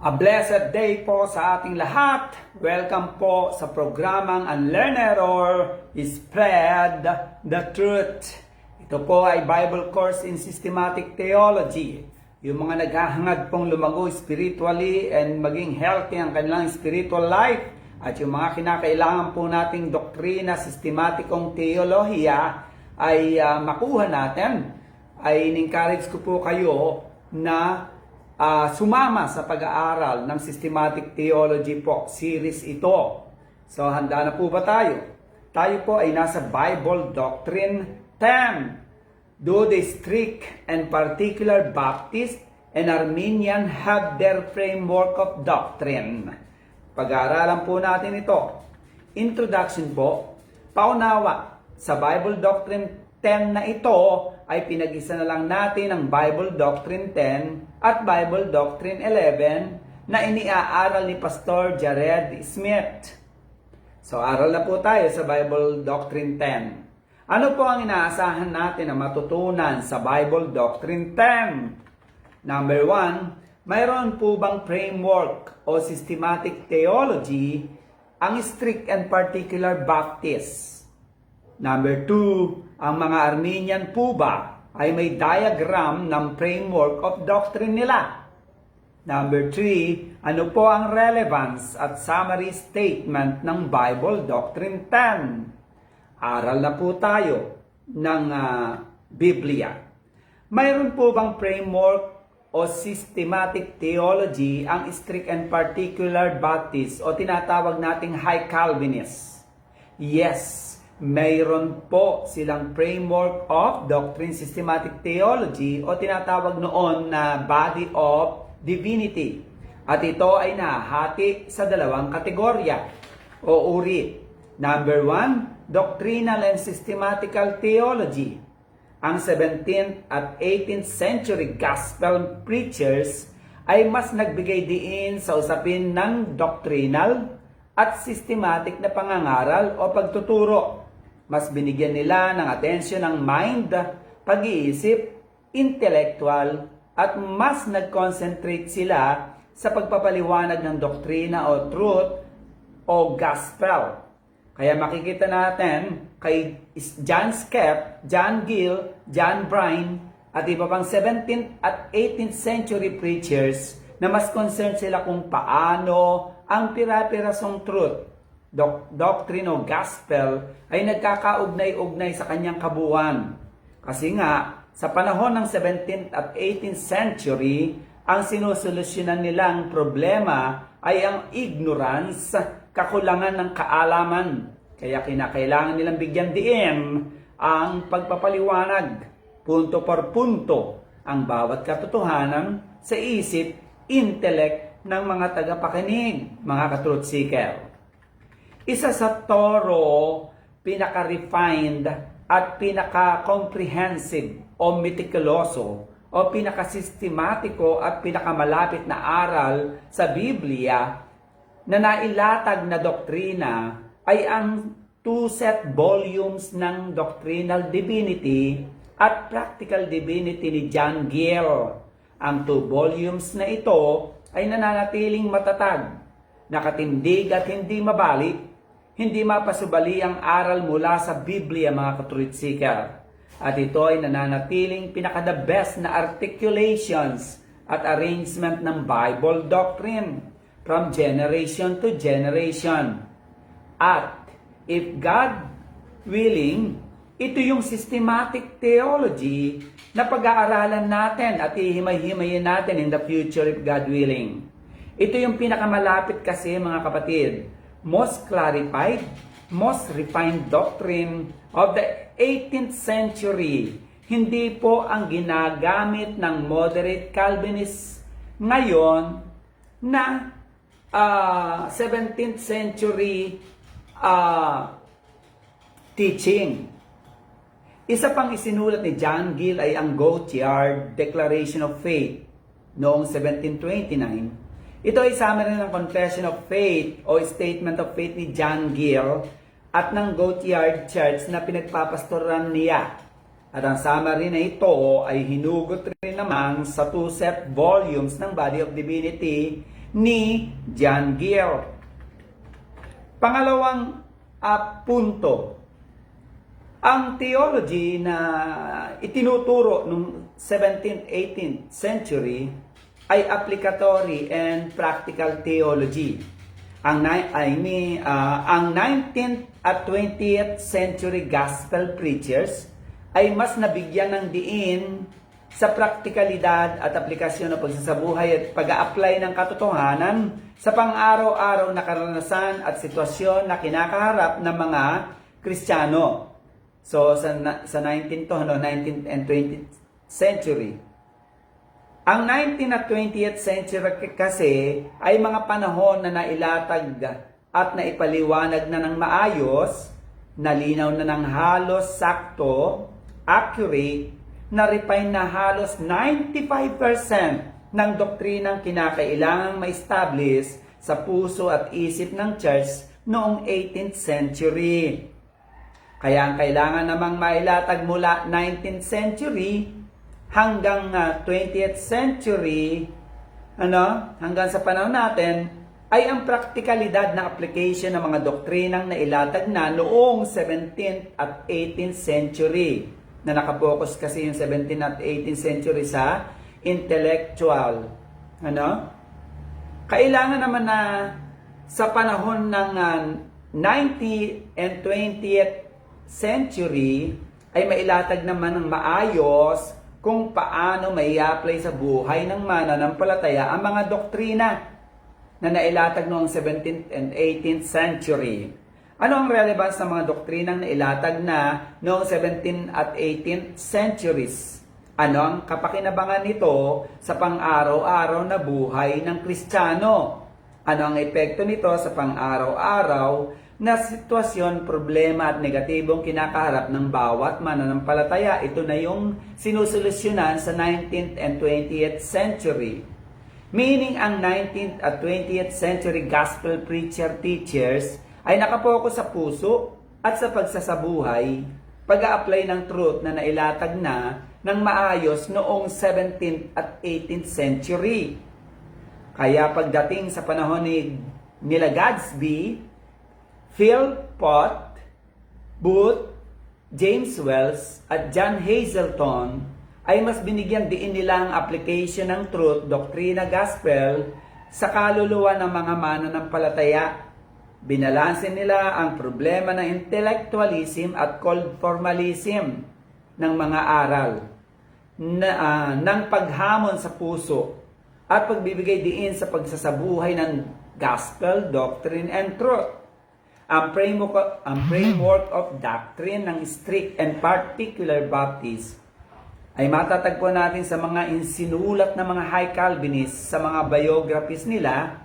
A blessed day po sa ating lahat. Welcome po sa programang Unlearn Error, Spread the Truth. Ito po ay Bible Course in Systematic Theology. Yung mga naghahangad pong lumago spiritually and maging healthy ang kanilang spiritual life. At yung mga kinakailangan po nating doktrina, sistematikong teolohiya ay makuha natin. Ay in-encourage ko po kayo na sumama sa pag-aaral ng Systematic Theology po, series ito. So, handa na po ba tayo? Tayo po ay nasa Bible Doctrine 10. Do the strict and particular Baptist and Arminian have their framework of doctrine? Pag-aaralan po natin ito. Introduction po, paunawa sa Bible Doctrine 10 na ito ay pinag-isa na lang natin ang Bible Doctrine 10 at Bible Doctrine 11 na iniaaral ni Pastor Jared Smith. So, aral na po tayo sa Bible Doctrine 10. Ano po ang inaasahan natin na matutunan sa Bible Doctrine 10? Number 1, mayroon po bang framework o systematic theology ang strict and particular Baptist? Number 2, ang mga Arminian po ba ay may diagram ng framework of doctrine nila? Number 3, ano po ang relevance at summary statement ng Bible Doctrine 10? Aral na po tayo ng Biblia. Mayroon po bang framework o systematic theology ang strict and particular Baptist o tinatawag nating High Calvinist? Yes. Mayroon po silang framework of doctrine, systematic theology o tinatawag noon na body of divinity. At ito ay nahati sa dalawang kategorya o uri. Number 1, doctrinal and systematical theology. Ang 17th at 18th century gospel preachers ay mas nagbigay diin sa usapin ng doctrinal at systematic na pangangaral o pagtuturo. Mas binigyan nila ng atensyon ng mind, pag-iisip, intellectual, at mas nag-concentrate sila sa pagpapaliwanag ng doktrina o truth o gospel. Kaya makikita natin kay John Skepp, John Gill, John Bryan, at iba pang 17th at 18th century preachers na mas concerned sila kung paano ang pira-pirasong truth, doctrine o gospel ay nagkakaugnay-ugnay sa kanyang kabuuan. Kasi nga, sa panahon ng 17th at 18th century, ang sinusolusyonan nilang problema ay ang ignorance, kakulangan ng kaalaman. Kaya kinakailangan nilang bigyan diin ang pagpapaliwanag, punto por punto, ang bawat katotohanan sa isip, intellect ng mga tagapakinig, mga ka-truth seeker. Isa sa thorough, pinaka-refined at pinaka-comprehensive o meticuloso o pinaka-sistematiko at pinakamalapit na aral sa Biblia na nailatag na doktrina ay ang 2 set volumes ng Doctrinal Divinity at Practical Divinity ni John Gill. Ang 2 volumes na ito ay nananatiling matatag, nakatindig at hindi mabalik. Hindi mapasubali ang aral mula sa Biblia, mga ka-truth seeker. At ito ay nananatiling pinaka-the best na articulations at arrangement ng Bible doctrine from generation to generation. At if God willing, ito yung systematic theology na pag-aaralan natin at ihimay-himayin natin in the future if God willing. Ito yung pinakamalapit kasi, mga kapatid, most clarified, most refined doctrine of the 18th century. Hindi po ang ginagamit ng moderate Calvinists ngayon na 17th century teaching. Isa pang isinulat ni John Gill ay ang Goatyard Declaration of Faith noong 1729. Ito ay summary ng Confession of Faith o Statement of Faith ni John Gill at ng Goatyard Church na pinagpapastoran niya. At ang summary na ito ay hinugot rin naman sa 2 set volumes ng Body of Divinity ni John Gill. Pangalawang punto, ang theology na itinuturo noong 17th, 18th century ay applicatory and practical theology. Ang 19th at 20th century gospel preachers ay mas nabigyan ng diin sa praktikalidad at aplikasyon ng pagsasabuhay at pag-a-apply ng katotohanan sa pang-araw-araw na karanasan at sitwasyon na kinakaharap ng mga Kristiyano. So, sa 19th and 20th century. Ang 19th at 20th century kasi ay mga panahon na nailatag at naipaliwanag na ng maayos, nalinaw na ng halos sakto, accurate, na-refine na halos 95% ng doktrinang kinakailangang ma-establish sa puso at isip ng church noong 18th century. Kaya ang kailangan namang mailatag mula 19th century hanggang 20th century, hanggang sa panahon natin, ay ang praktikalidad na application ng mga doktrinang nailatag na noong 17th at 18th century. Na nakapokus kasi yung 17th at 18th century sa intellectual. Kailangan naman na sa panahon ng 19th and 20th century ay mailatag naman ng maayos kung paano may apply sa buhay ng mananampalataya ang mga doktrina na nailatag noong 17th and 18th century. Ano ang relevance ng mga doktrinang nailatag na noong 17th at 18th centuries? Ano ang kapakinabangan nito sa pang-araw-araw na buhay ng Kristiyano? Ano ang epekto nito sa pang-araw-araw na sitwasyon, problema at negatibong kinakaharap ng bawat mananampalataya? Ito na yung sinusolusyonan sa 19th and 20th century. Meaning ang 19th at 20th century gospel preacher teachers ay nakapokus sa puso at sa pagsasabuhay, pag-a-apply ng truth na nailatag na ng maayos noong 17th at 18th century. Kaya pagdating sa panahon nila Gadsby, Philpott, Booth, James Wells at John Hazelton ay mas binigyan diin nila ang application ng truth, doktrina, gospel sa kaluluwa ng mga mananampalataya. Binalansin nila ang problema ng intellectualism at cold formalism ng mga aral, ng paghamon sa puso at pagbibigay diin sa pagsasabuhay ng gospel, doctrine, and truth. Ang framework of doctrine ng strict and particular Baptist ay matatagpuan natin sa mga insinulat ng mga high Calvinists sa mga biographies nila,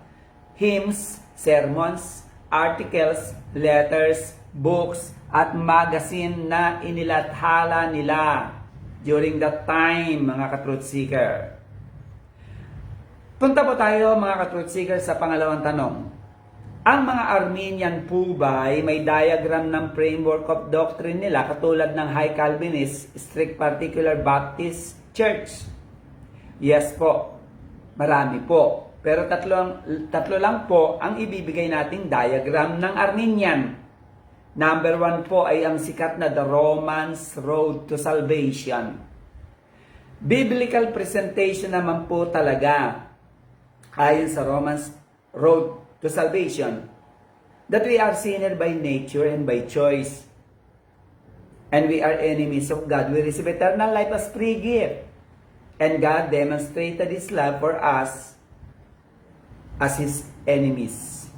hymns, sermons, articles, letters, books, at magazine na inilathala nila during that time, mga ka-truth seeker. Punta po tayo, mga ka-truth seeker, sa pangalawang tanong. Ang mga Arminian po ba ay may diagram ng framework of doctrine nila katulad ng High Calvinist, Strict Particular Baptist Church? Yes po, marami po. Pero tatlo lang po ang ibibigay nating diagram ng Arminian. Number 1 po ay ang sikat na The Romans Road to Salvation. Biblical presentation naman po talaga ayon sa Romans Road to Salvation that we are sinner by nature and by choice. And we are enemies of God. We receive eternal life as free gift. And God demonstrated His love for us as His enemies.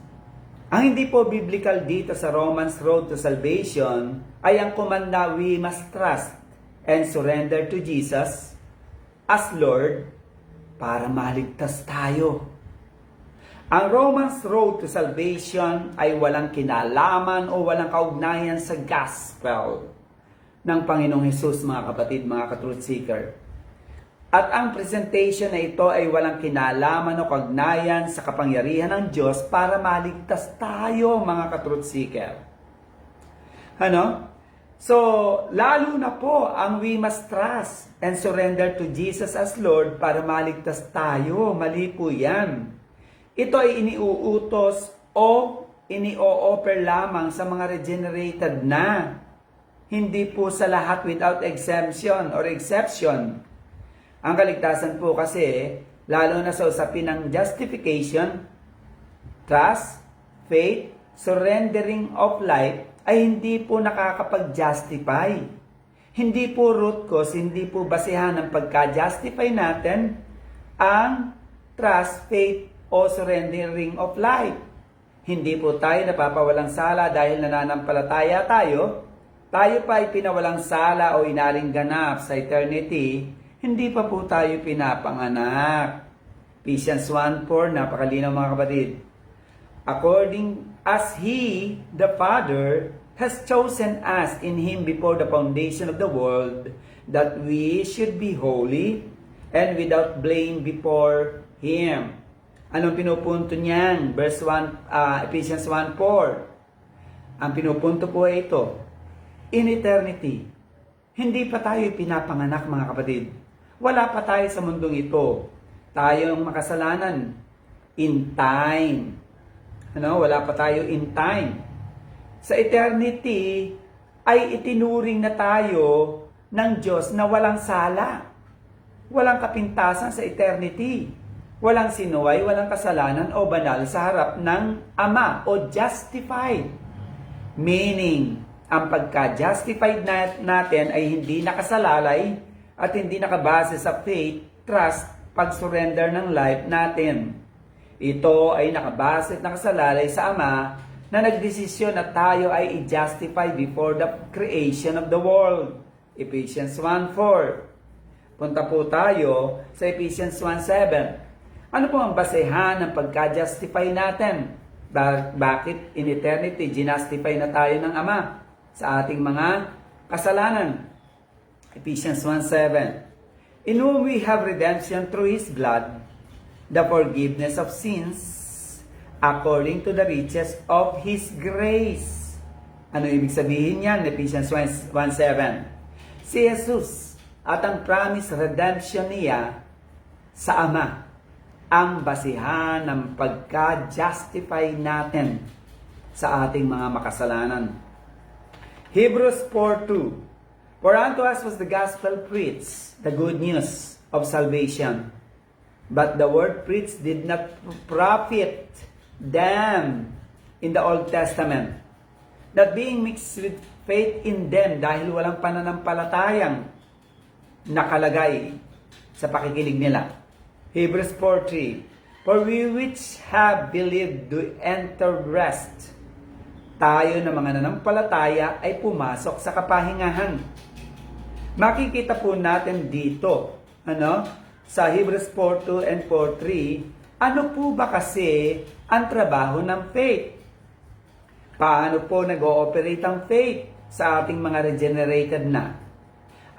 Ang hindi po biblical dito sa Romans Road to Salvation ay ang komanda, we must trust and surrender to Jesus as Lord para maligtas tayo. Ang Romans Road to Salvation ay walang kinalaman o walang kaugnayan sa gospel ng Panginoong Hesus, mga kapatid, mga ka-truth seeker. At ang presentation na ito ay walang kinalaman o kaugnayan sa kapangyarihan ng Diyos para maligtas tayo, mga ka-truth seeker. So, lalo na po ang we must trust and surrender to Jesus as Lord para maligtas tayo. Mali po yan. ito ay iniuutos o ini-o-offer lamang sa mga regenerated na. Hindi po sa lahat without exemption or exception. Ang kaligtasan po kasi, lalo na sa usapin ng justification, trust, faith, surrendering of life, ay hindi po nakakapag-justify. Hindi po root cause, hindi po basehan ng pagka-justify natin ang trust, faith, o surrendering of life. Hindi po tayo napapawalang sala dahil nananampalataya tayo. Tayo pa ay pinawalang sala o inaring ganap sa eternity, hindi pa po tayo pinapanganak. Ephesians 1:4, napakalinaw mga kapatid. According as He, the Father, has chosen us in Him before the foundation of the world, that we should be holy and without blame before Him. Anong pinupunto niyan? Verse 1, Ephesians 1:4. Ang pinupunto po ay ito. In eternity, hindi pa tayo pinapanganak mga kapatid. Wala pa tayo sa mundong ito. Tayo ang makasalanan. In time. Wala pa tayo in time. Sa eternity, ay itinuring na tayo ng Diyos na walang sala. Walang kapintasan sa eternity. Walang sinuway, walang kasalanan o banal sa harap ng Ama o justified. Meaning, ang pagka-justified natin ay hindi nakasalalay at hindi nakabase sa faith, trust, pag-surrender ng life natin. Ito ay nakabase at nakasalalay sa Ama na nagdesisyon na tayo ay i-justify before the creation of the world. Ephesians 1:4. Punta po tayo sa Ephesians 1:7. Ano po ang basehan ng pagka-justify natin? Bakit in eternity, ginustify na tayo ng Ama sa ating mga kasalanan? Ephesians 1:7. In whom we have redemption through His blood, the forgiveness of sins, according to the riches of His grace. Ano ibig sabihin yan? Ephesians 1:7. Si Jesus at ang promised redemption niya sa Ama ang basihan ng pagka-justify natin sa ating mga makasalanan. Hebrews 4:2. For unto us was the gospel preached, the good news of salvation. But the word preached did not profit them in the Old Testament, that being mixed with faith in them, dahil walang pananampalatayang nakalagay sa pakikinig nila. Hebrews 4:3. For we which have believed do enter rest. Tayo na mga nanampalataya ay pumasok sa kapahingahan. Makikita po natin dito, sa Hebrews 4:2 and 4:3, ano po ba kasi ang trabaho ng faith? Paano po nag-ooperate ang faith sa ating mga regenerated na?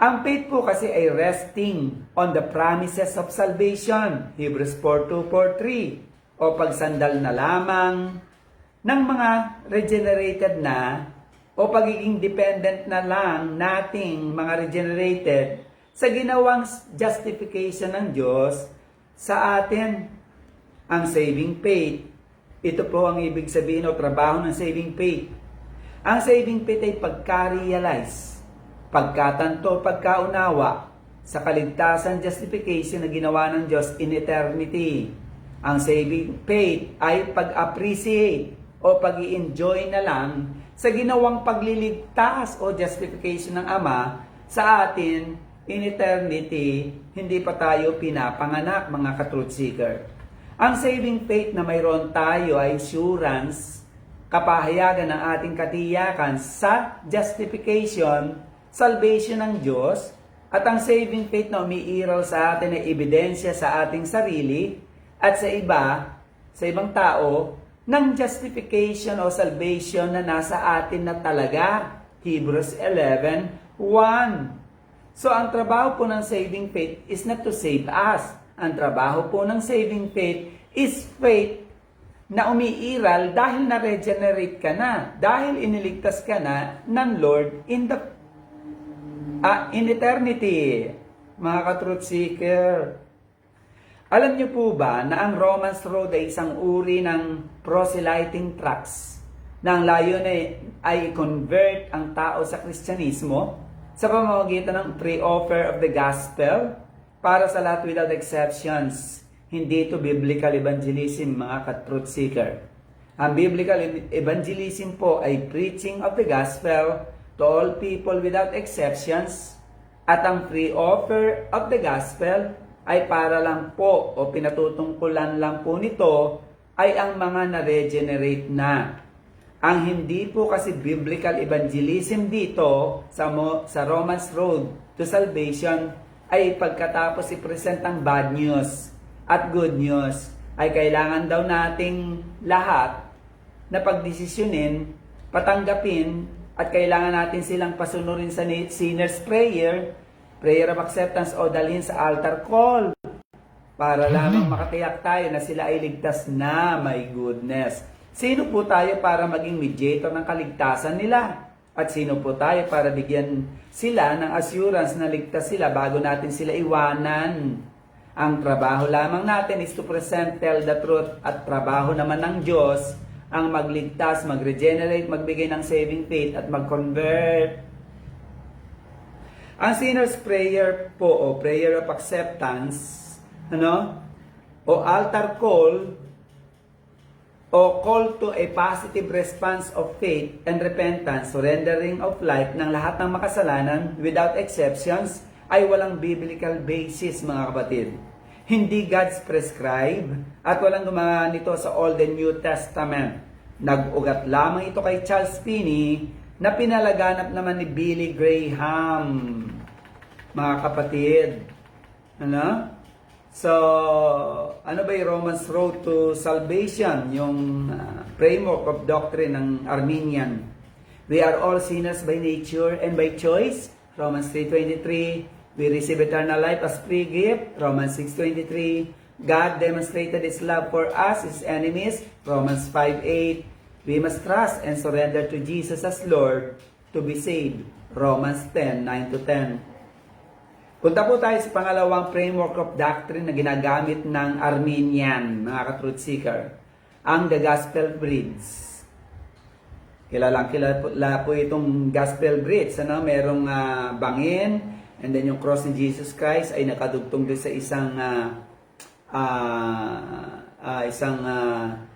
Ang faith po kasi ay resting on the promises of salvation. Hebrews 4:2, 4:3. O pagsandal na lamang ng mga regenerated na o pagiging dependent na lang nating mga regenerated sa ginawang justification ng Diyos sa atin. Ang saving faith, ito po ang ibig sabihin o trabaho ng saving faith. Ang saving faith ay pagka-realize, pagkatanto, pagkaunawa sa kaligtasan justification na ginawa ng Diyos in eternity. Ang saving faith ay pag-appreciate o pag-i-enjoy na lang sa ginawang pagliligtas o justification ng Ama sa atin in eternity, hindi pa tayo pinapanganak, mga ka-truth seeker. Ang saving faith na mayroon tayo ay assurance, kapahayagan ng ating katiyakan sa justification, salvation ng Diyos, at ang saving faith na umiiral sa atin ay ebidensya sa ating sarili at sa ibang tao, ng justification o salvation na nasa atin na talaga. Hebrews 11:1. So, ang trabaho po ng saving faith is not to save us. Ang trabaho po ng saving faith is faith na umiiral dahil na-regenerate ka na, dahil iniligtas ka na ng Lord in eternity, mga ka-truth seeker. Alam niyo po ba na ang Romans Road ay isang uri ng proselyting tracts na ang layunin ay i-convert ang tao sa Kristyanismo sa pamamagitan ng pre-offer of the gospel para sa lahat without exceptions. Hindi ito biblical evangelism, mga ka-truth seeker. Ang biblical evangelism po ay preaching of the gospel to all people without exceptions, at ang pre-offer of the gospel ay para lang po o pinatutungkulan lang po nito ay ang mga na-regenerate na. Ang hindi po kasi biblical evangelism dito sa Romans Road to Salvation ay pagkatapos i-present ang bad news at good news ay kailangan daw nating lahat na pagdesisyonin, patanggapin, at kailangan natin silang pasunurin sa sinner's prayer, prayer of acceptance o dalhin sa altar call para lamang makatiyak tayo na sila ay ligtas na. My goodness. Sino po tayo para maging mediator ng kaligtasan nila? At sino po tayo para bigyan sila ng assurance na ligtas sila bago natin sila iwanan? Ang trabaho lamang natin is to present, tell the truth, at trabaho naman ng Diyos ang magligtas, mag-regenerate, magbigay ng saving faith, at mag-convert. Ang sinner's prayer po o prayer of acceptance, o altar call, o call to a positive response of faith and repentance, surrendering of life ng lahat ng makasalanan without exceptions, ay walang biblical basis, mga kapatid. Hindi God's prescribe at walang gumawa nito sa Old and New Testament. Nag-ugat lamang ito kay Charles Finney na pinalaganap naman ni Billy Graham, mga kapatid. So, ano ba yung Romans Road to Salvation? Yung framework of doctrine ng Arminian. We are all sinners by nature and by choice. Romans 3:23. We receive eternal life as free gift. Romans 6:23. God demonstrated His love for us, His enemies. Romans 5:8. We must trust and surrender to Jesus as Lord to be saved. Romans 10:9-10. Punta po tayo sa pangalawang framework of doctrine na ginagamit ng Arminian, mga ka-truth seeker. Ang The Gospel Bridge. Kilala po itong Gospel Bridge. Merong bangin, and then yung cross ni Jesus Christ ay nakadugtong doon sa isang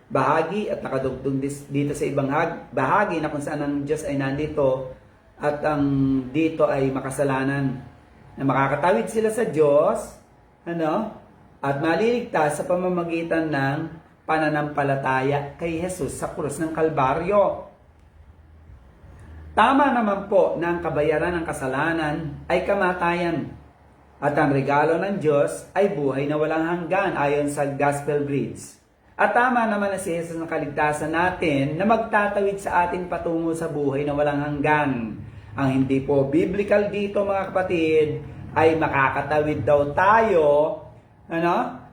bahagi at nakadugtong dito sa ibang bahagi na kung saan ang Diyos ay nandito at ang dito ay makasalanan. Na makakatawid sila sa Diyos, at maliligtas sa pamamagitan ng pananampalataya kay Jesus sa krus ng Kalbaryo. Tama naman po na ang kabayaran ng kasalanan ay kamatayan, at ang regalo ng Diyos ay buhay na walang hanggan ayon sa Gospel Bridge. At tama naman na si Jesus na kaligtasan natin na magtatawid sa atin patungo sa buhay na walang hanggan. Ang hindi po biblical dito, mga kapatid, ay makakatawid daw tayo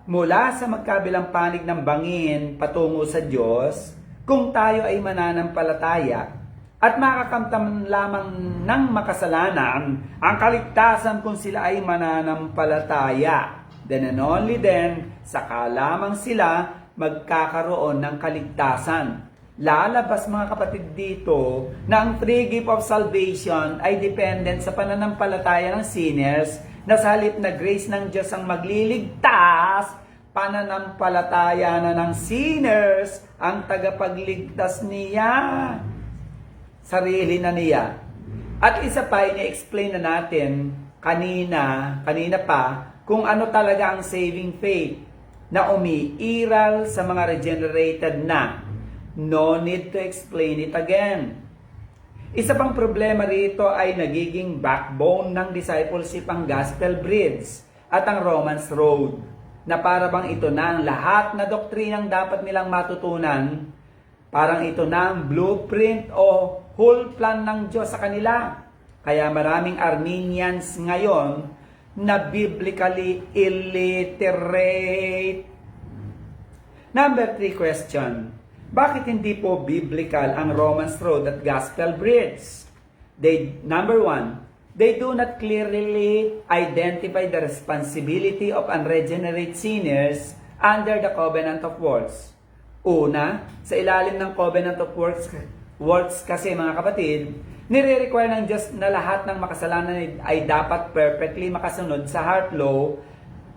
mula sa magkabilang panig ng bangin patungo sa Diyos kung tayo ay mananampalataya at makakamtan lamang ng makasalanan ang kaligtasan kung sila ay mananampalataya. Then and only then, saka lamang sila magkakaroon ng kaligtasan. Lalabas, mga kapatid, dito na ang free gift of salvation ay dependent sa pananampalataya ng sinners na sa halip na grace ng Diyos ang magliligtas, pananampalataya na ng sinners ang tagapagligtas niya. Sarili na niya. At isa pa, ini-explain na natin kanina pa kung ano talaga ang saving faith na umiiral sa mga regenerated na. No need to explain it again. Isa pang problema rito ay nagiging backbone ng discipleship ang Gospel Bridge at ang Romans Road, na para bang ito na ang lahat na doktrinang dapat nilang matutunan, parang ito na ang blueprint o whole plan ng Diyos sa kanila. Kaya maraming Arminians ngayon na biblically illiterate. Number 3 question. Bakit hindi po biblical ang Romans Road at Gospel Bridge? Number 1, they do not clearly identify the responsibility of unregenerate sinners under the covenant of works. Una, sa ilalim ng covenant of works kasi mga kapatid, nire-require ng Diyos na lahat ng makasalanan ay dapat perfectly makasunod sa heart law.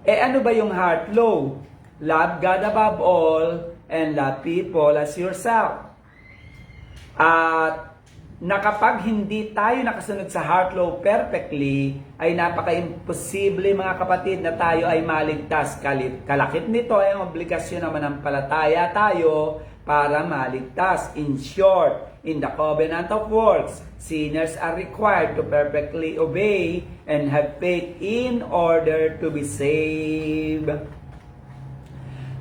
Ano ba yung heart law? Love God above all and love people as yourself. At na kapag hindi tayo nakasunod sa heart law perfectly, ay napaka-imposible mga kapatid na tayo ay maligtas. Kalakip nito ay ang obligasyon na manampalataya tayo para maligtas. In short, in the covenant of works, sinners are required to perfectly obey and have faith in order to be saved.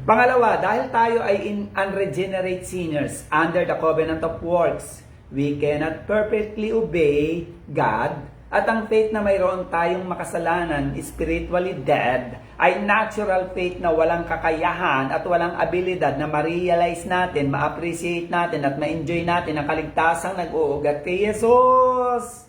Pangalawa, dahil tayo ay unregenerate sinners under the covenant of works, we cannot perfectly obey God, at ang faith na mayroon tayong makasalanan, spiritually dead, ay natural faith na walang kakayahan at walang abilidad na ma-realize natin, ma-appreciate natin at ma-enjoy natin ang kaligtasang nag-uugat kay Jesus.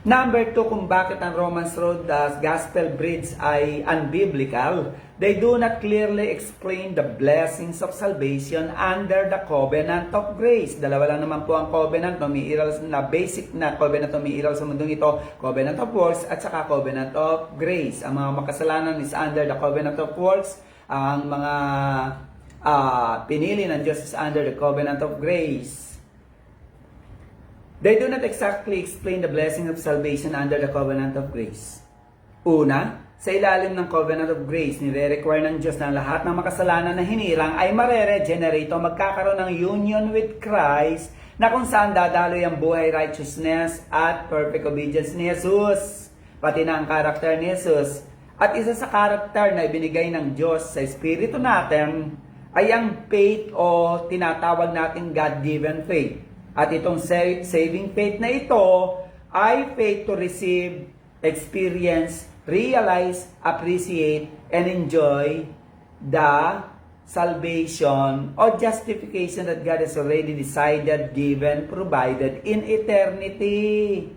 Number 2, kung bakit ang Romans Road Gospel Bridge ay unbiblical, they do not clearly explain the blessings of salvation under the covenant of grace. Dalawa lang naman po ang covenant, umiiral na basic na covenant umiiral sa mundong ito, covenant of works at saka covenant of grace. Ang mga makasalanan is under the covenant of works, ang mga pinili ng Diyos is under the covenant of grace. They do not exactly explain the blessing of salvation under the covenant of grace. Una, sa ilalim ng covenant of grace, nire-require ng Diyos na lahat ng makasalanan na hinirang ay mare-regenerate o magkakaroon ng union with Christ na kung saan dadaloy ang buhay, righteousness at perfect obedience ni Jesus. Pati na ang karakter ni Jesus. At isa sa karakter na ibinigay ng Diyos sa Espiritu natin ay ang faith o tinatawag natin God-given faith. At itong saving faith na ito ay faith to receive, experience, realize, appreciate, and enjoy the salvation or justification that God has already decided, given, provided in eternity.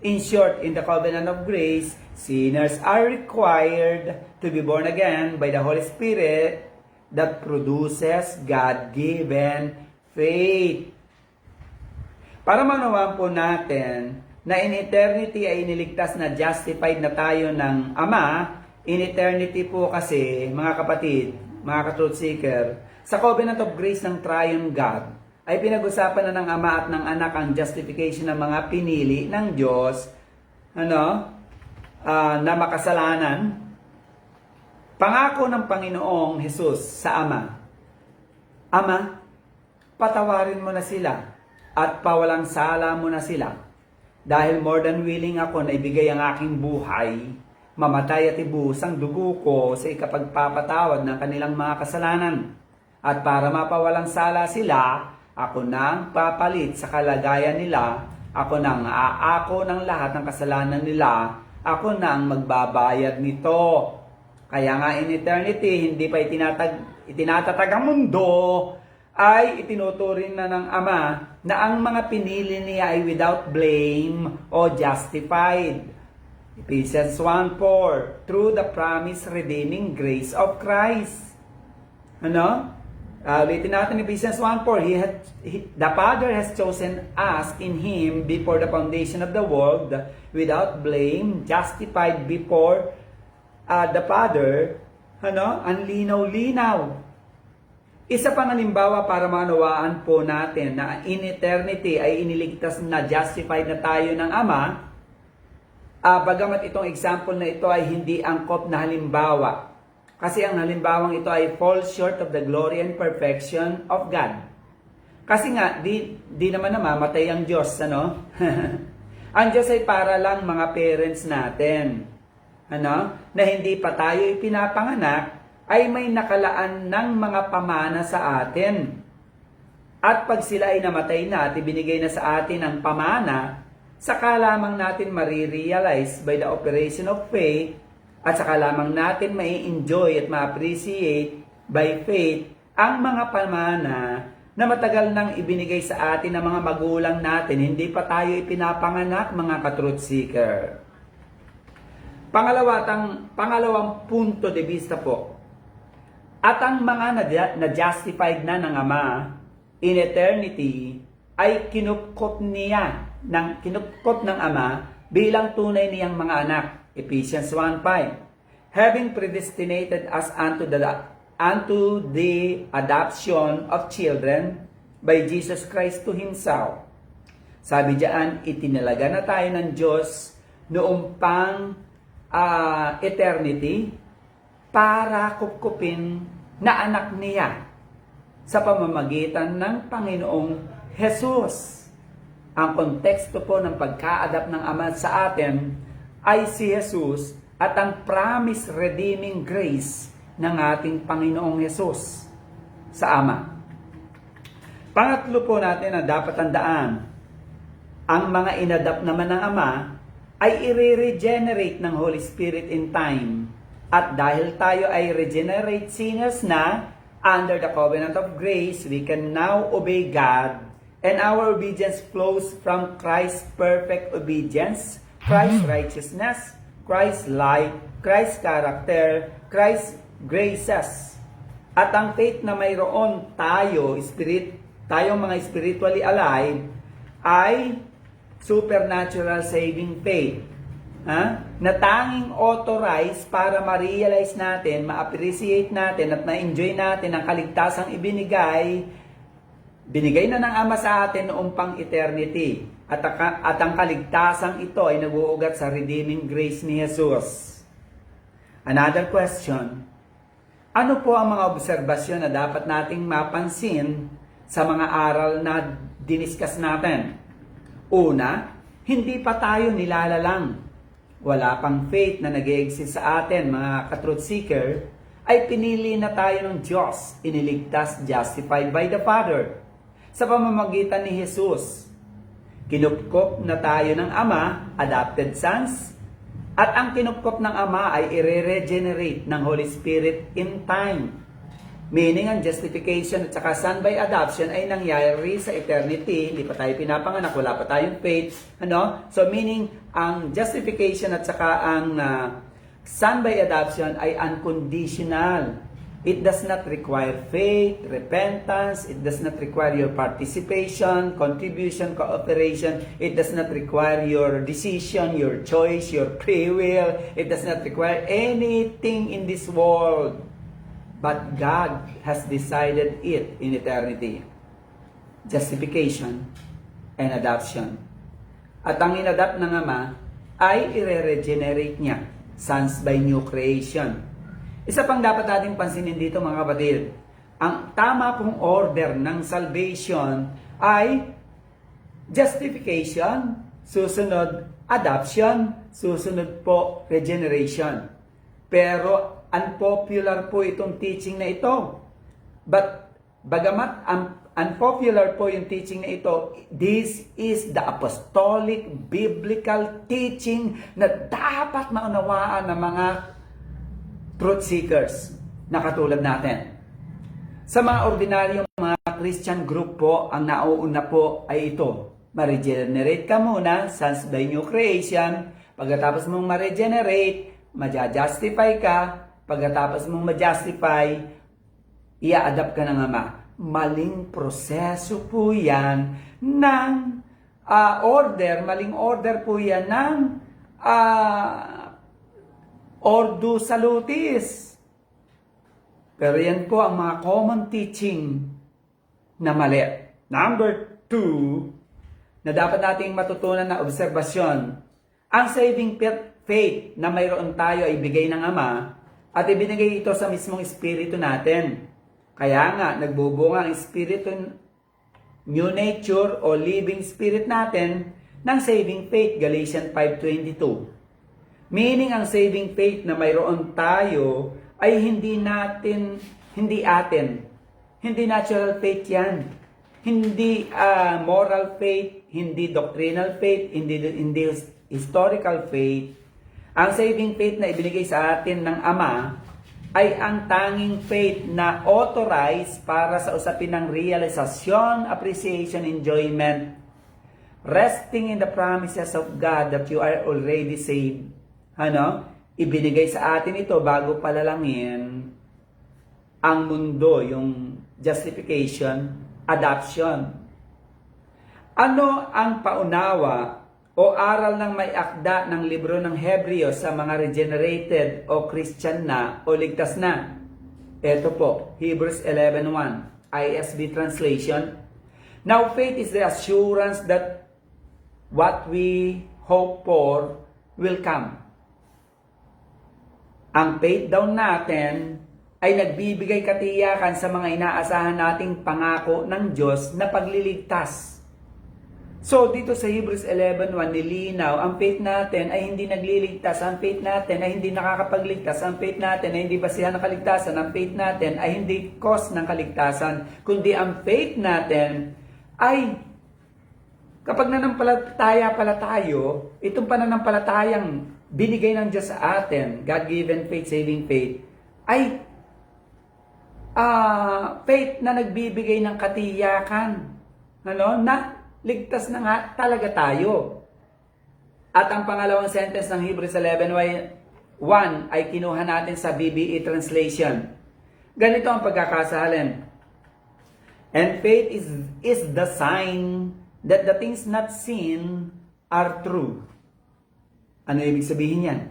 In short, in the covenant of grace, sinners are required to be born again by the Holy Spirit that produces God-given faith. Para manawaan po natin na in eternity ay iniligtas na justified na tayo ng Ama, in eternity po kasi, mga kapatid, mga ka-truth seeker, sa covenant of grace ng triune God, ay pinag-usapan na ng Ama at ng Anak ang justification ng mga pinili ng Diyos, na makasalanan. Pangako ng Panginoong Jesus sa Ama, Ama, patawarin mo na sila at pawalang sala mo na sila. Dahil more than willing ako na ibigay ang aking buhay, mamatay at ibuhos ang dugo ko sa ikapagpapatawad ng kanilang mga kasalanan. At para mapawalang sala sila, ako nang papalit sa kalagayan nila, ako nang aako ng lahat ng kasalanan nila, ako nang magbabayad nito. Kaya nga in eternity, hindi pa itinatatag ang mundo, ay itinuturing na ng Ama na ang mga pinili niya ay without blame o justified. Ephesians 1:4, through the promised redeeming grace of Christ. Ulitin natin Ephesians 1:4, the Father has chosen us in Him before the foundation of the world, without blame, justified before the Father, ang linaw-linaw. Isa pang halimbawa para manawaan po natin na in eternity ay iniligtas na justified na tayo ng Ama, bagamat itong example na ito ay hindi angkop na halimbawa. Kasi ang halimbawang ito ay falls short of the glory and perfection of God. Kasi nga, di naman namamatay ang Diyos, Ang Diyos ay para lang mga parents natin, na hindi pa tayo ipinapanganak, ay may nakalaan ng mga pamana sa atin. At pag sila ay namatay na at ibinigay na sa atin ang pamana, saka lamang natin marirealize by the operation of faith, at saka lamang natin mai-enjoy at ma-appreciate by faith ang mga pamana na matagal nang ibinigay sa atin ng mga magulang natin, hindi pa tayo ipinapanganak, mga ka-truth seeker. Pangalawang punto de vista po, at ang mga na-justified na ng Ama in eternity ay kinupkop ng Ama bilang tunay niyang mga anak. Ephesians 1:5. Having predestinated us unto the adoption of children by Jesus Christ to Himself. Sabi diyan, itinalaga na tayo ng Diyos noong pang eternity para kupkupin na anak niya sa pamamagitan ng Panginoong Jesus. Ang konteksto po ng pagka-adapt ng Ama sa atin ay si Jesus at ang promise redeeming grace ng ating Panginoong Jesus sa Ama. Pangatlo po natin na dapat tandaan, ang mga inadapt naman ng Ama ay i-regenerate ng Holy Spirit in time. At dahil tayo ay regenerate sinners na, under the covenant of grace, we can now obey God, and our obedience flows from Christ's perfect obedience, Christ's righteousness, Christ's life, Christ's character, Christ's graces. At ang faith na mayroon tayong mga spiritually alive, ay supernatural saving faith. Na tanging authorized para ma-realize natin, ma-appreciate natin at ma-enjoy natin ang kaligtasang binigay na ng Ama sa atin noong pang-eternity. At ang kaligtasang ito ay nag-uugat sa redeeming grace ni Jesus. Another question, ano po ang mga obserbasyon na dapat nating mapansin sa mga aral na diniscuss natin? Una, hindi pa tayo nilalalang. Wala pang faith na nag-e-exist sa atin, mga ka-truth seeker, ay pinili na tayo ng Diyos, iniligtas, justified by the Father, sa pamamagitan ni Jesus. Kinupkop na tayo ng Ama, adopted sons, at ang kinupkop ng Ama ay i-regenerate ng Holy Spirit in time. Meaning, ang justification at saka son by adoption ay nangyari sa eternity. Hindi pa tayo pinapanganak, wala pa tayong faith. So, meaning, ang justification at saka ang son by adoption ay unconditional. It does not require faith, repentance. It does not require your participation, contribution, cooperation. It does not require your decision, your choice, your free will. It does not require anything in this world. But God has decided it in eternity. Justification and adoption. At ang inadapt ng Ama ay i-regenerate niya, sons by new creation. Isa pang dapat nating pansinin dito, mga kapatid, ang tama pong order ng salvation ay justification, susunod adoption, susunod po regeneration. Pero unpopular po itong teaching na ito. But bagamat unpopular po yung teaching na ito, this is the apostolic biblical teaching na dapat maunawaan ng mga truth seekers na katulad natin. Sa mga ordinaryong mga Christian group po, ang nauuna po ay ito. Ma-regenerate ka muna, sons by new creation. Pagkatapos mong ma-regenerate, ma-justify ka. Pagkatapos mong ma-justify, i-adapt ka ng Ama. Maling proseso po yan ng maling order po yan ng Ordo Salutis. Pero yan po ang mga common teaching na mali. Number 2, na dapat nating matutunan na obserbasyon, ang saving faith na mayroon tayo ay bigay ng Ama at ibinigay ito sa mismong espiritu natin. Kaya nga, nagbubunga ang espiritu, new nature o living spirit natin ng saving faith, Galatians 5:22. Meaning, ang saving faith na mayroon tayo ay hindi natural faith yan. Hindi moral faith, hindi doctrinal faith, hindi historical faith. Ang saving faith na ibinigay sa atin ng Ama ay ang tanging faith na authorized para sa usapin ng realization, appreciation, enjoyment, resting in the promises of God that you are already saved. Ibinigay sa atin ito bago palalangin ang mundo, yung justification, adoption. Ano ang paunawa o aral ng may akda ng libro ng Hebreo sa mga regenerated o Christian na o ligtas na? Ito po, Hebrews 11:1, ISB translation. Now faith is the assurance that what we hope for will come. Ang faith daw natin ay nagbibigay katiyakan sa mga inaasahan nating pangako ng Diyos na pagliligtas. So, dito sa Hebrews 11:1, nilinaw, ang faith natin ay hindi nagliligtas, ang faith natin ay hindi nakakapagligtas, ang faith natin ay hindi basihan ng kaligtasan, ang faith natin ay hindi cause ng kaligtasan, kundi ang faith natin ay kapag nanampalataya pala tayo, itong pananampalatayang binigay ng Diyos sa atin, God-given faith, saving faith, ay faith na nagbibigay ng katiyakan. Na ligtas na nga talaga tayo. At ang pangalawang sentence ng Hebrews 11:1 ay kinuha natin sa BBE translation. Ganito ang pagkakasalin. And faith is the sign that the things not seen are true. Ano ibig sabihin yan?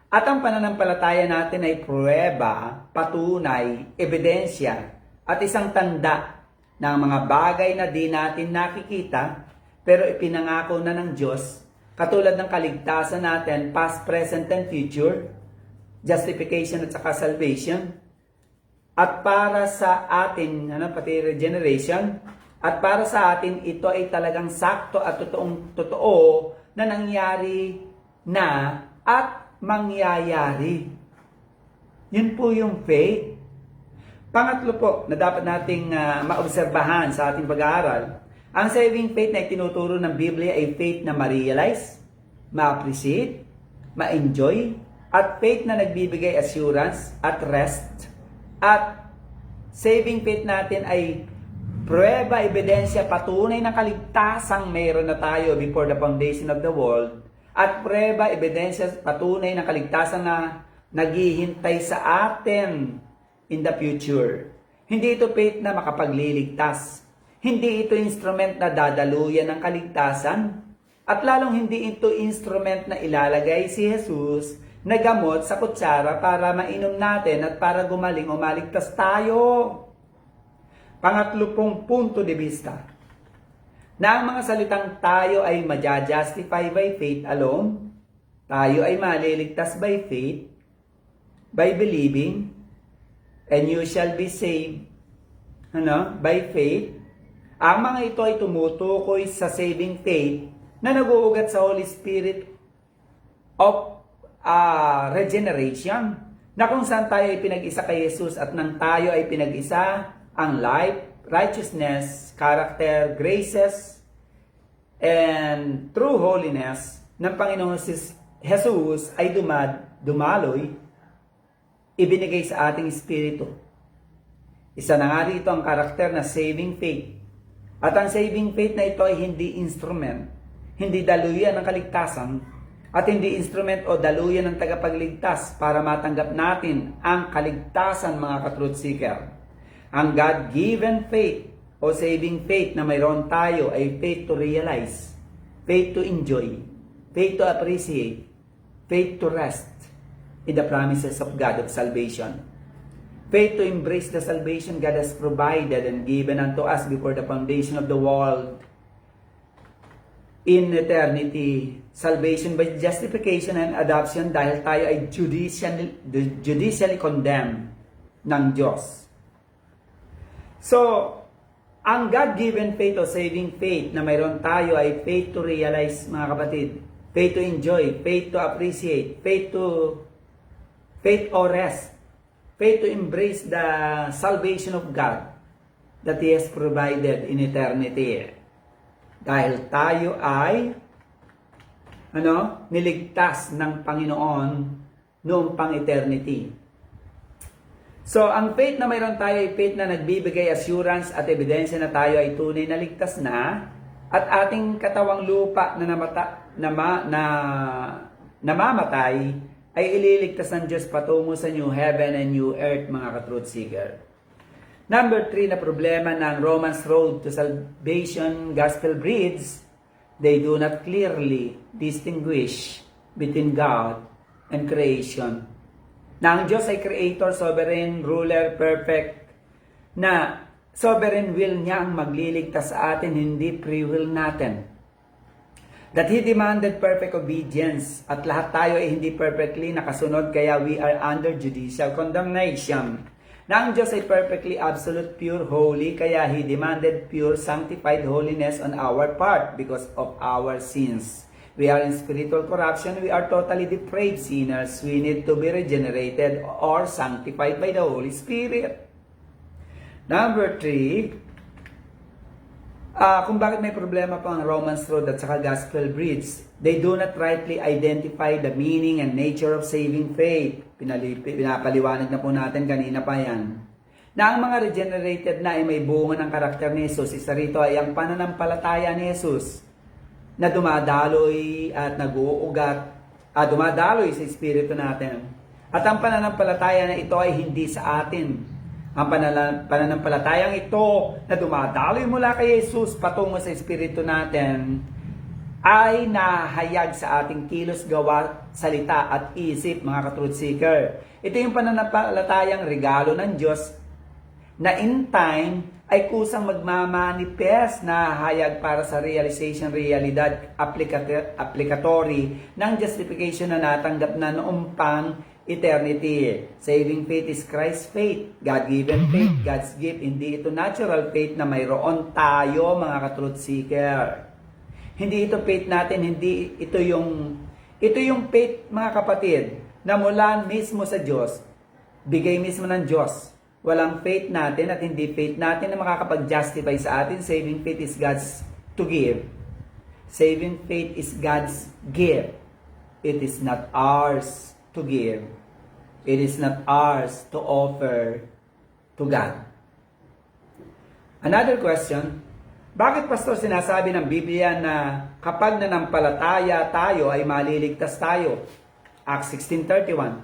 At ang pananampalataya natin ay pruweba, patunay, ebidensya, at isang tanda ng mga bagay na di natin nakikita pero ipinangako na ng Diyos, katulad ng kaligtasan natin, past, present, and future, justification at saka salvation, at para sa atin, pati regeneration, at para sa atin, ito ay talagang sakto at totoo na nangyari na at mangyayari. Yun po yung faith. Pangatlo po na dapat nating maobserbahan sa ating pag-aaral, ang saving faith na itinuturo ng Biblia ay faith na ma-realize, ma-appreciate, ma-enjoy, at faith na nagbibigay assurance at rest. At saving faith natin ay pruweba, ebidensya, patunay ng kaligtasang mayroon na tayo before the foundation of the world, at pruweba, ebidensya, patunay ng kaligtasan na naghihintay sa atin in the future. Hindi ito faith na makapagliligtas. Hindi ito instrument na dadaluyan ng kaligtasan. At lalong hindi ito instrument na ilalagay si Jesus na gamot sa kutsara para mainom natin at para gumaling o maligtas tayo. Pangatlo pong punto de vista. Na ang mga salitang tayo ay maja-justify by faith alone, tayo ay maliligtas by faith, by believing, and you shall be saved by faith. Ang mga ito ay tumutukoy sa saving faith na nag-uugat sa Holy Spirit of regeneration, na kung saan tayo ay pinag-isa kay Jesus at nang tayo ay pinag-isa, ang life, righteousness, character, graces, and true holiness ng Panginoon Jesus ay dumaloy, ibinigay sa ating espiritu. Isa na nga rito ang karakter na saving faith. At ang saving faith na ito ay hindi instrument, hindi daluyan ng kaligtasan, at hindi instrument o daluyan ng tagapagligtas para matanggap natin ang kaligtasan, mga ka-truth seeker. Ang God-given faith o saving faith na mayroon tayo ay faith to realize, faith to enjoy, faith to appreciate, faith to rest in the promises of God of salvation. Faith to embrace the salvation God has provided and given unto us before the foundation of the world. In eternity, salvation by justification and adoption dahil tayo ay judicially condemned ng Diyos. So, ang God-given faith o saving faith na mayroon tayo ay faith to realize, mga kapatid, faith to enjoy, faith to appreciate, faith or rest, faith to embrace the salvation of God that He has provided in eternity. Dahil tayo ay niligtas ng Panginoon noong pang-eternity. So, ang faith na mayroon tayo ay faith na nagbibigay assurance at ebidensya na tayo ay tunay na ligtas na at ating katawang lupa na namamatay ay ililigtas ng Diyos patungo sa new heaven and new earth, mga ka-truth seeker. Number 3 na problema ng Romans Road to Salvation Gospel Breeds, they do not clearly distinguish between God and creation. Na ang Diyos ay creator, sovereign, ruler, perfect, na sovereign will niya ang magliligtas sa atin, hindi free will natin. That He demanded perfect obedience at lahat tayo ay hindi perfectly nakasunod kaya we are under judicial condemnation. Na ang Diyos ay perfectly absolute, pure, holy kaya He demanded pure, sanctified holiness on our part because of our sins. We are in spiritual corruption. We are totally depraved sinners. We need to be regenerated or sanctified by the Holy Spirit. Number 3, kung bakit may problema pa ang Romans Road at saka Gospel Bridge, they do not rightly identify the meaning and nature of saving faith. Pinapaliwanag na po natin kanina pa yan. Na ang mga regenerated na ay may bunga ng karakter ni Jesus, isa rito ay ang pananampalataya ni Jesus na dumadaloy at nag-uugat, dumadaloy sa espiritu natin. At ang pananampalataya na ito ay hindi sa atin. Ang pananampalatayang ito na dumadaloy mula kay Jesus patungo sa espiritu natin ay nahayag sa ating kilos, gawa, salita at isip, mga ka-truth seeker. Ito yung pananampalatayang regalo ng Diyos na in time ay kusang magmamanifest na hayag para sa realization, realidad, applicatory ng justification na natanggap na noong pang eternity. Saving faith is Christ's faith, God-given faith, God's gift. Hindi ito natural faith na mayroon tayo, mga ka-truth seeker. Hindi ito faith natin, hindi ito yung faith, mga kapatid, na mula mismo sa Diyos, bigay mismo ng Diyos. Walang faith natin at hindi faith natin na makakapag-justify sa atin. Saving faith is God's to give. Saving faith is God's gift. It is not ours to give. It is not ours to offer to God. Another question, bakit pastor sinasabi ng Biblia na kapag nanampalataya tayo ay maliligtas tayo? Acts 16:31.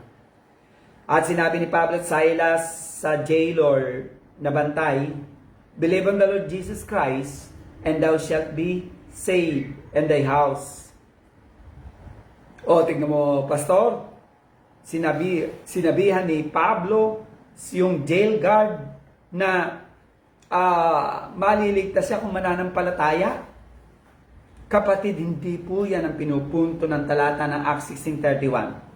At sinabi ni Pablo at Silas sa jailor na bantay, believe on the Lord Jesus Christ, and thou shalt be saved in thy house. O, tignan mo, pastor, sinabihan ni Pablo, yung jail guard, na maliligtas siya kung mananampalataya. Kapatid, hindi po yan ang pinupunto ng talata ng Acts 16:31.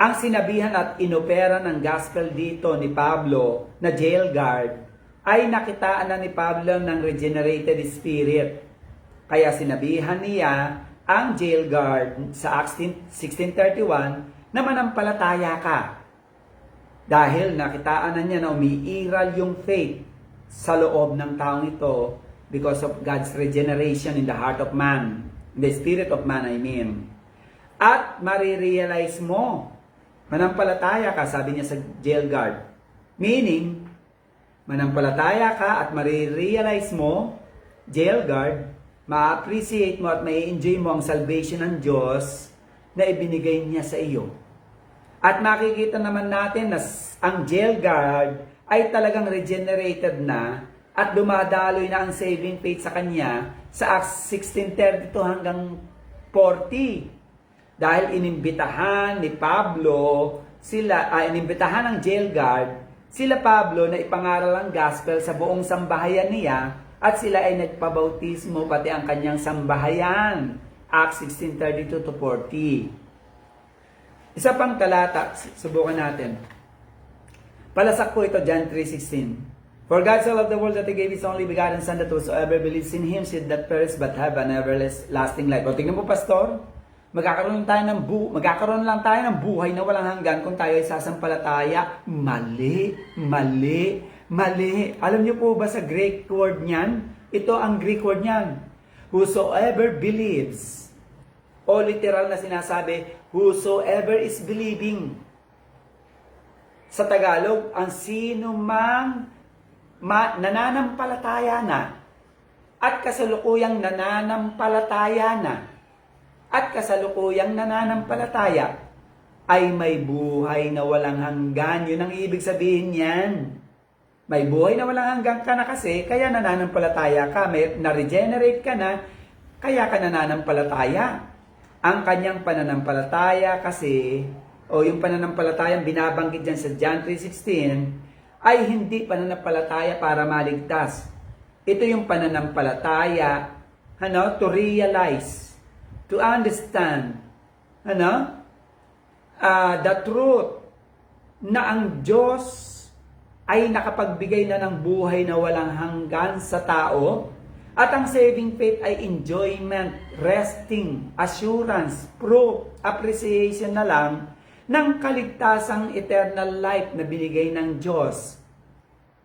Ang sinabihan at inopera ng gospel dito ni Pablo na jail guard ay nakitaan na ni Pablo ng regenerated spirit. Kaya sinabihan niya ang jail guard sa Acts 16:31 na manampalataya ka. Dahil nakitaan na niya na umiiral yung faith sa loob ng taong ito because of God's regeneration in the heart of man. In the spirit of man, I mean. At marirealize mo, manampalataya ka, sabi niya sa jail guard. Meaning, manampalataya ka at marirealize mo, jail guard, ma-appreciate mo at mai-enjoy mo ang salvation ng Diyos na ibinigay niya sa iyo. At makikita naman natin na ang jail guard ay talagang regenerated na at dumadaloy na ang saving faith sa kanya sa Acts 16:32 hanggang 40. Dahil inimbitahan ni Pablo, inimbitahan ng jail guard, sila Pablo na ipangaral ang gospel sa buong sambahayan niya at sila ay nagpabautismo pati ang kanyang sambahayan. Acts 16:32 to 40. Isa pang talata, subukan natin. Palasak po ito, John 3:16. For God so loved the world that He gave His only begotten Son, that whosoever believes in Him should not perish but have an everlasting life. O tingnan mo, pastor, magkakaroon lang tayo ng buhay na walang hanggan kung tayo ay sasampalataya. Mali. Alam niyo po ba sa Greek word niyan? Ito ang Greek word niyan. Whosoever believes. O literal na sinasabi, whosoever is believing. Sa Tagalog, ang sino mang nananampalataya na at kasalukuyang nananampalataya na at kasalukuyang nananampalataya ay may buhay na walang hanggan. Yun ang ibig sabihin yan. May buhay na walang hanggan ka na kasi, kaya nananampalataya ka, na-regenerate ka na, kaya ka nananampalataya. Ang kanyang pananampalataya kasi, o yung pananampalatayang binabanggit dyan sa John 3:16, ay hindi pananampalataya para maligtas. Ito yung pananampalataya, to realize, to understand, the truth na ang Diyos ay nakapagbigay na ng buhay na walang hanggan sa tao, at ang saving faith ay enjoyment, resting, assurance, proof, appreciation na lang ng kaligtasang eternal life na binigay ng Diyos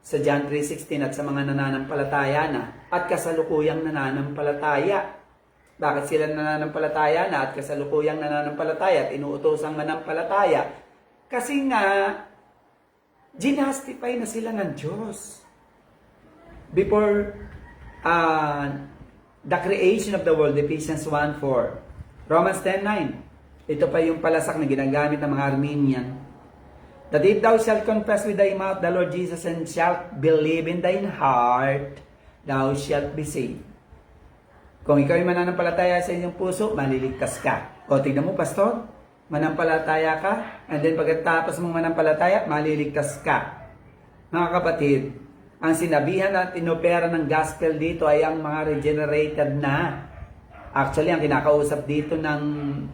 sa John 3:16 at sa mga nananampalataya na at kasalukuyang nananampalataya. Bakit sila nananampalataya na at kasalukuyang nananampalataya at inuutosang manampalataya? Kasi nga, ginastify na sila ng Diyos. Before the creation of the world, Ephesians 1:4, Romans 10:9, ito pa yung palasak na ginagamit ng mga Armenian. That if thou shalt confess with thy mouth the Lord Jesus and shalt believe in thine heart, thou shalt be saved. Kung ikaw ay mananampalataya sa inyong puso, maliligtas ka. O tignan mo, pastor, manampalataya ka, and then pagkatapos mong manampalataya, maliligtas ka. Mga kapatid, ang sinabihan at inopera ng gospel dito ay ang mga regenerated na. Actually, ang kinakausap dito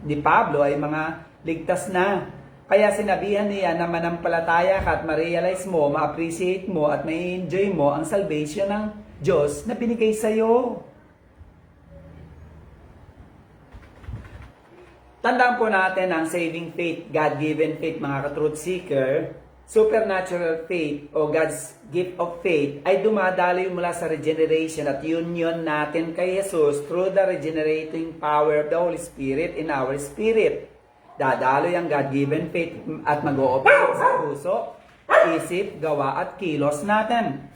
ni Pablo ay mga ligtas na. Kaya sinabihan niya na manampalataya ka at ma-realize mo, ma-appreciate mo at ma-enjoy mo ang salvation ng Diyos na binigay sa iyo. Tandaan po natin ang saving faith, God-given faith, mga ka-truth seeker. Supernatural faith o God's gift of faith ay dumadaloy mula sa regeneration at union natin kay Jesus through the regenerating power of the Holy Spirit in our spirit. Dadaloy ang God-given faith at mag-ooperate sa puso, isip, gawa at kilos natin.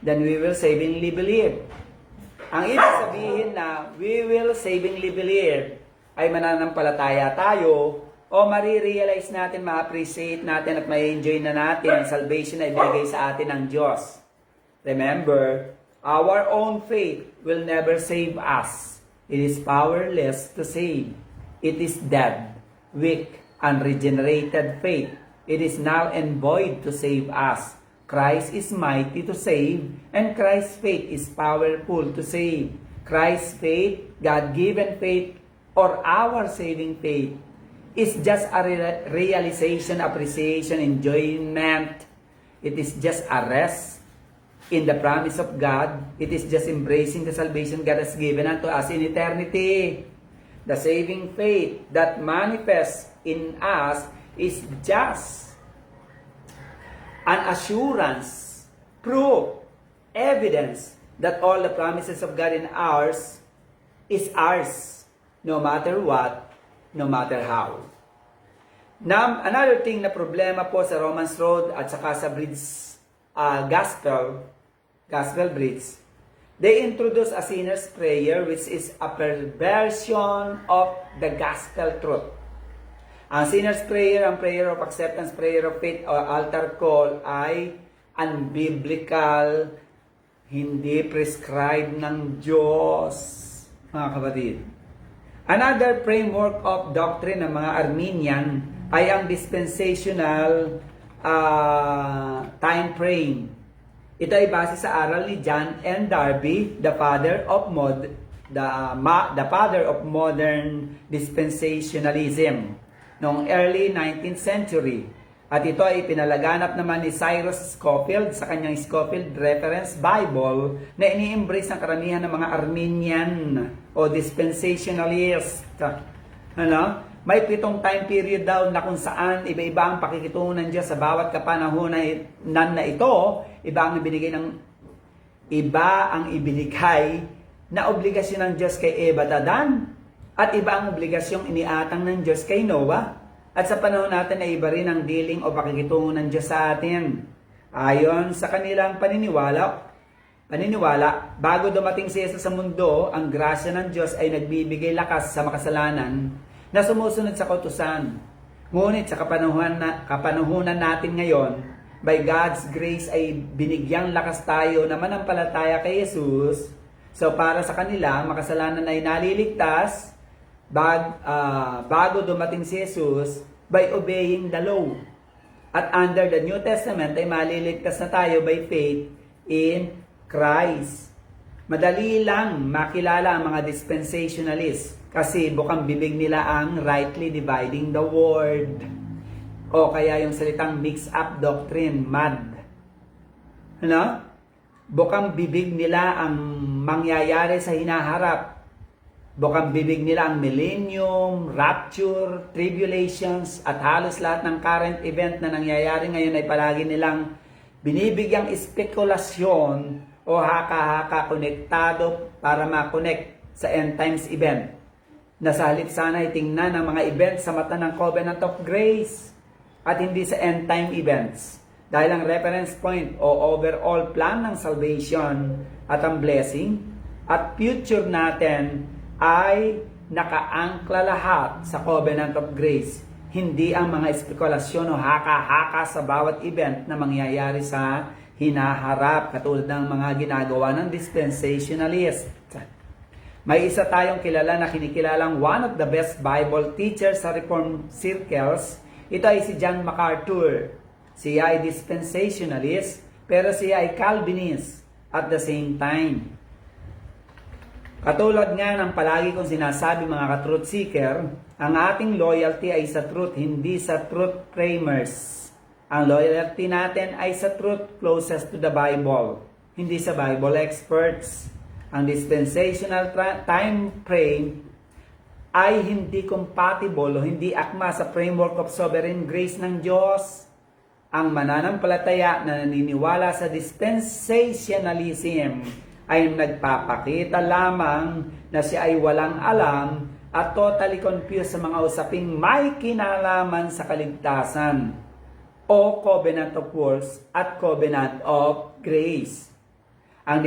Then we will savingly believe. Ang ibig sabihin na we will savingly believe ay mananampalataya tayo o marirealize natin, ma-appreciate natin at ma-enjoy na natin ang salvation na ibigay sa atin ng Diyos. Remember, our own faith will never save us. It is powerless to save. It is dead, weak, unregenerated faith. It is null and void to save us. Christ is mighty to save, and Christ's faith is powerful to save. Christ's faith, God-given faith, or our saving faith, is just a realization, appreciation, enjoyment. It is just a rest in the promise of God. It is just embracing the salvation God has given unto us in eternity. The saving faith that manifests in us is just an assurance, proof, evidence that all the promises of God in ours is ours, no matter what, no matter how. Now, another thing na problema po sa Romans Road at saka sa Bridge Gospel Bridge, they introduce a sinner's prayer which is a perversion of the gospel truth. Ang sinner's prayer, ang prayer of acceptance, prayer of faith, or altar call ay unbiblical, hindi prescribed ng Diyos, mga kapatid. Another framework of doctrine ng mga Armenian ay ang dispensational time frame. Ito ay base sa aral ni John N. Darby, the father of modern dispensationalism noong early 19th century. At ito ay pinalaganap naman ni Cyrus Scofield sa kanyang Scofield Reference Bible na ini-embrace ng karamihan ng mga Armenian o dispensationalist. May 7 time period daw na kung saan iba-iba ang pakikitungo ng Diyos sa bawat kapanahonan na ito. Iba ang ibinigay na obligasyon ng Diyos kay Eva Dadan at iba ang obligasyong iniatang ng Diyos kay Noah. At sa panahon natin ay iba rin ang dealing o pakikitungo ng Diyos sa atin. Ayon sa kanilang paniniwala, bago dumating si Jesus sa mundo, ang grasya ng Diyos ay nagbibigay lakas sa makasalanan na sumusunod sa kautusan. Ngunit sa kapanahunan natin ngayon, by God's grace ay binigyang lakas tayo na manampalataya kay Jesus. So para sa kanila, makasalanan ay naliligtas bago dumating si Jesus by obeying the law. At under the New Testament ay maliligtas na tayo by faith in Christ. Madali lang makilala ang mga dispensationalists kasi bukang bibig nila ang rightly dividing the word. O kaya yung salitang mix-up doctrine, MAD. Ano? Bukang bibig nila ang mangyayari sa hinaharap. Bukang bibig nila ang millennium, rapture, tribulations, at halos lahat ng current event na nangyayari ngayon ay palagi nilang binibigyang espekulasyon o haka-haka konektado para makonect sa end times event. Nasa halip sana ay tingnan ang mga event sa mata ng Covenant of Grace at hindi sa end time events. Dahil ang reference point o overall plan ng salvation at ang blessing at future natin ay nakaangkla lahat sa Covenant of Grace. Hindi ang mga espekulasyon o haka-haka sa bawat event na mangyayari sa hinaharap katulad ng mga ginagawa ng dispensationalist. May isa tayong kilala na kinikilalang one of the best Bible teachers sa Reformed circles. Ito ay si John MacArthur. Siya ay dispensationalist, pero siya ay Calvinist at the same time. Katulad nga ng palagi kong sinasabi mga ka-truth seeker, ang ating loyalty ay sa truth, hindi sa truth framers. Ang loyalty natin ay sa truth closest to the Bible, hindi sa Bible experts. Ang dispensational time frame ay hindi compatible o hindi akma sa framework of sovereign grace ng Diyos. Ang mananampalataya na naniniwala sa dispensationalism ay nagpapakita lamang na siya ay walang alam at totally confused sa mga usaping may kinalaman sa kaligtasan o covenant of works at covenant of grace. Ang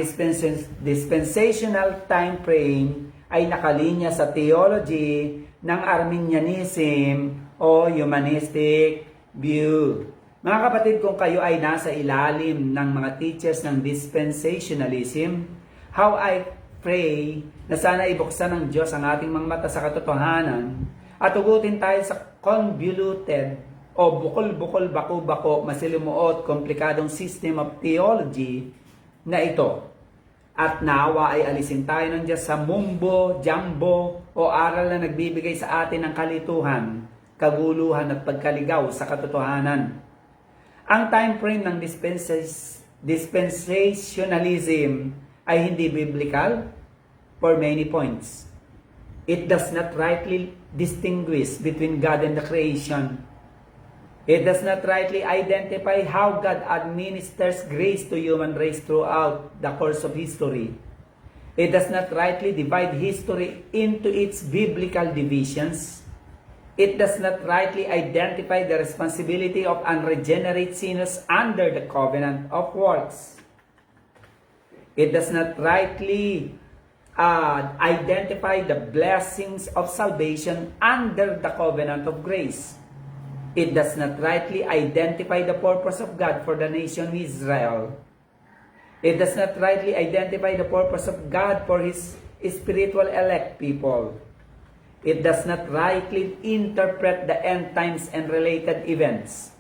dispensational time frame ay nakalinya sa theology ng Arminianism o humanistic view. Mga kapatid, kung kayo ay nasa ilalim ng mga teachers ng dispensationalism, how I pray na sana ibuksan ng Diyos ang ating mga mata sa katotohanan at ugutin tayo sa convoluted o bukol-bukol, bako-bako, masilimuot, komplikadong system of theology na ito. At nawa ay alisin tayo ng Diyos sa mumbo, jumbo o aral na nagbibigay sa atin ng kalituhan, kaguluhan at pagkaligaw sa katotohanan. Ang time frame ng dispensationalism ay hindi biblical for many points. It does not rightly distinguish between God and the creation. It does not rightly identify how God administers grace to human race throughout the course of history. It does not rightly divide history into its biblical divisions. It does not rightly identify the responsibility of unregenerate sinners under the covenant of works. It does not rightly identify the blessings of salvation under the covenant of grace. It does not rightly identify the purpose of God for the nation Israel. It does not rightly identify the purpose of God for His spiritual elect people. It does not rightly interpret the end times and related events.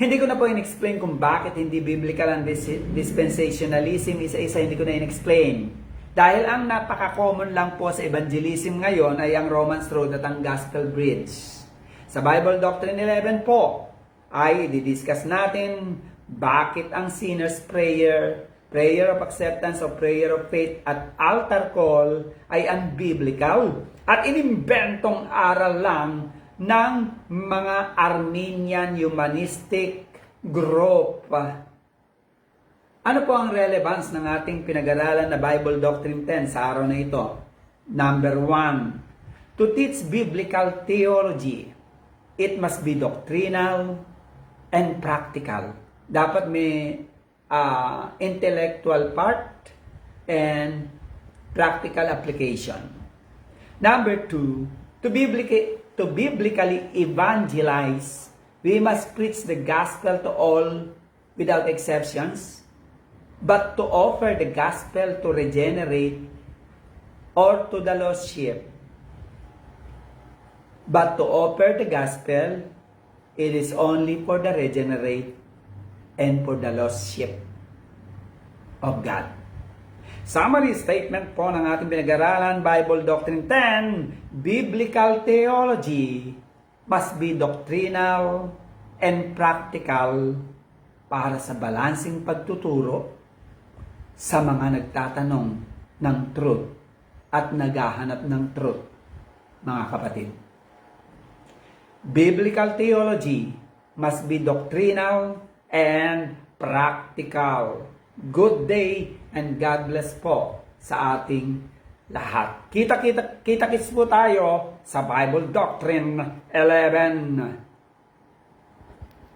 Hindi ko na po in-explain kung bakit hindi biblical ang dispensationalism. Isa-isa hindi ko na in-explain. Dahil ang napaka-common lang po sa evangelism ngayon ay ang Romans Road at ang Gospel Bridge. Sa Bible Doctrine 11 po ay didiscuss natin bakit ang sinner's prayer, prayer of acceptance o prayer of faith at altar call ay unbiblical at inimbentong aral lang ng mga Arminian humanistic group. Ano po ang relevance ng ating pinag-aralan na Bible Doctrine 10 sa araw na ito? Number 1, to teach biblical theology. it must be doctrinal and practical. Dapat may intellectual part and practical application. Number 2, to biblically evangelize, we must preach the gospel to all without exceptions, but to offer the gospel to regenerate or to the lost sheep. But to offer the gospel, it is only for the regenerate and for the lost sheep of God. Summary statement po ng ating pinag-aralan, Bible Doctrine 10, Biblical Theology must be doctrinal and practical para sa balansing pagtuturo sa mga nagtatanong ng truth at naghahanap ng truth, mga kapatid. Biblical theology must be doctrinal and practical. Good day and God bless po sa ating lahat. Kita-kits po tayo sa Bible Doctrine 11.